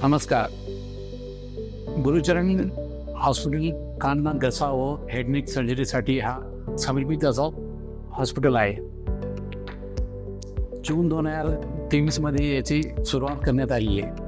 नमस्कार. गुरुचरण हॉस्पिटल कान नाक घसा व हेड नेक सर्जरीसाठी हा समर्पित असा हॉस्पिटल आहे. जून 2023 मध्ये याची सुरुवात करण्यात आली आहे.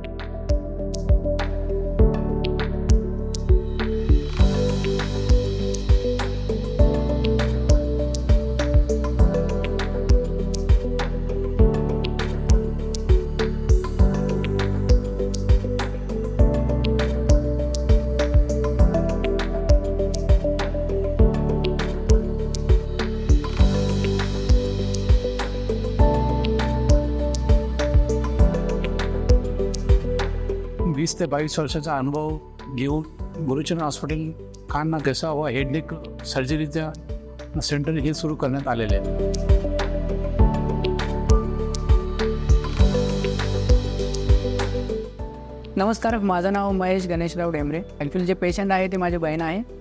वीस ते 22 वर्षाचा अनुभव घेऊन गुरुचरण हॉस्पिटल कान नाक घसा व हेड नेक सर्जरीच्या सेंटर हे सुरू करण्यात आलेले आहे. नमस्कार, माझं नाव महेश गणेशराव डेमरे. ॲक्च्युली जे पेशंट आहे ते माझी बहीण आहे.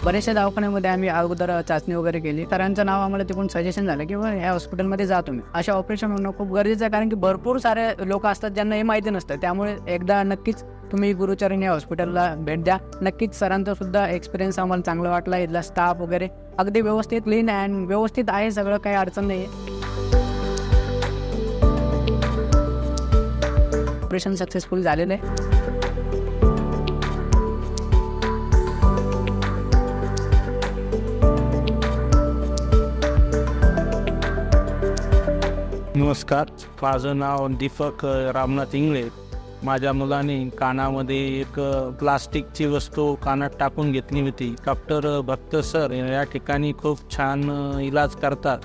बऱ्याचशा दवाखान्यामध्ये आम्ही अगोदर चाचणी वगैरे केली. सरांचं नाव आम्हाला तिकडून सजेशन झालं की ह्या हॉस्पिटलमध्ये जा तुम्ही. अशा ऑपरेशन होणं खूप गरजेचं आहे, कारण की भरपूर सारे लोक असतात ज्यांना हे माहिती नसतं. त्यामुळे एकदा नक्कीच तुम्ही गुरुचरण या हॉस्पिटलला भेट द्या. नक्कीच सरांचा सुद्धा एक्सपिरियन्स आम्हाला चांगला वाटला. इथला स्टाफ वगैरे अगदी व्यवस्थित, क्लीन अँड व्यवस्थित आहे सगळं, काही अडचण नाही आहे. ऑपरेशन सक्सेसफुल झालेलं आहे. नमस्कार, माझं नाव दीपक रामनाथ इंगळे. माझ्या मुलाने कानामध्ये एक प्लास्टिकची वस्तू कानात टाकून घेतली होती. डॉक्टर भक्त सर या ठिकाणी खूप छान इलाज करतात.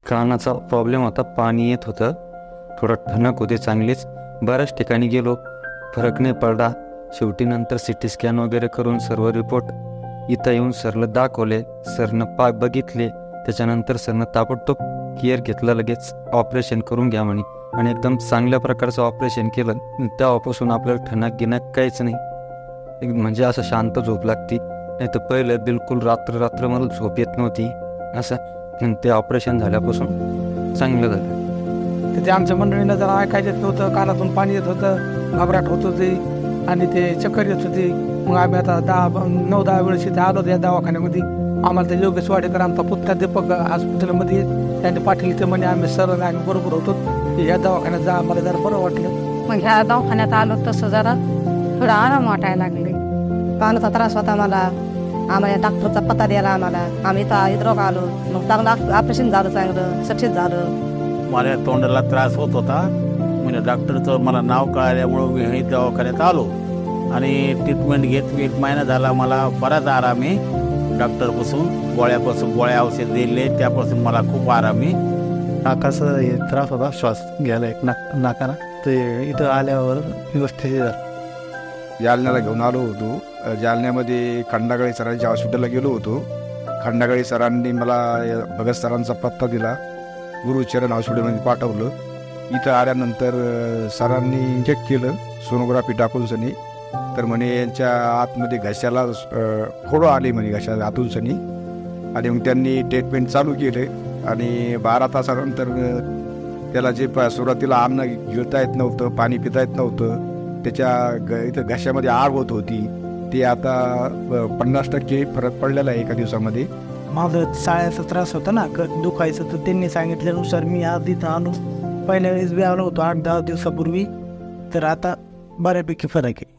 कानाचा प्रॉब्लेम होता, पाणी येत होतं, थोडं ठणक होते चांगलीच. बऱ्याच ठिकाणी गेलो, फरक नाही पडला. शेवटी नंतर CT स्कॅन वगैरे करून सर्व रिपोर्ट इथं येऊन सरला दाखवले. सरनं बघितले. त्याच्यानंतर सरनं ताबडतोब केअर घेतलं, लगेच ऑपरेशन करून घ्या म्हणे, आणि एकदम चांगल्या प्रकारचं ऑपरेशन केलं. तेव्हापासून आपल्याला ठणक गिणक काहीच नाही, म्हणजे असं शांत झोप लागती. नाही तर पहिलं बिलकुल रात्र मला झोप येत नव्हती असं. ते ऑपरेशन झाल्यापासून चांगलं झालं. तर ते आमच्या मंडळीनं जरा ऐकायचं येत नव्हतं, कानातून पाणी येत होतं, घबराट होत होती आणि ते चक्कर येत होती. मग आम्ही आता 9-10 वेळेस इथे आलो या दवाखान्यामध्ये. आम्हाला ते योगेश वाडेकर आमचा पुत्ता दीपक हॉस्पिटलमध्ये त्यांनी पाठवले. ते म्हणे आम्ही सर आम्ही बरोबर होतो, या दवाखान्यात जा, आम्हाला जरा बरं वाटलं. मग ह्या दवाखान्यात आलो तसं जरा थोडा आराम वाटायला लागले. कानाचा त्रास होता मला, आम्हाला डॉक्टरचा पत्ता द्यायला आम्ही इथं आलो. मग चांगलं ऑपरेशन झालं, चांगलं सक्सेस झालं. मला तोंडाला त्रास होत होता, म्हणजे डॉक्टरचं मला नाव कळाल्यामुळं मी हे दवाखान्यात आलो आणि ट्रीटमेंट घेत 1 महिना झाला. मला बराच आराम आहे. डॉक्टरपासून गोळ्या औषध दिले, त्यापासून मला खूप आराम आहे. नाकाचा त्रास होता, श्वास घ्यायला एक नाकाना, ते इथं आल्यावर व्यवस्थित झालं. जालन्याला घेऊन आलो होतो. जालन्यामध्ये खंडागळे सरांच्या हॉस्पिटलला गेलो होतो. खंडागळे सरांनी मला भगत सरांचा पत्ता दिला, गुरुचरण हॉस्पिटलमध्ये पाठवलं. इथं आल्यानंतर सरांनी चेक केलं सोनोग्राफी टाकून सनी, तर म्हणे यांच्या आतमध्ये घशाला फोडं आले म्हणे, घशाला आतून सनी. आणि मग त्यांनी ट्रीटमेंट चालू केले आणि 12 तासानंतर त्याला जे सुरुवातीला अन्न गिळता येत नव्हतं, पाणी पिता येत नव्हतं, त्याच्या इथं घशामध्ये आग होत होती, ते आता 50% फरक पडलेला आहे एका दिवसामध्ये. माझं साळ्याचा त्रास होता ना, दुखायचं, तर त्यांनी सांगितल्यानुसार मी आज इथं आलो. पहिल्या वेळेस बी आलो होतो 8-10 दिवसापूर्वी, तर आता बऱ्यापैकी फरक आहे.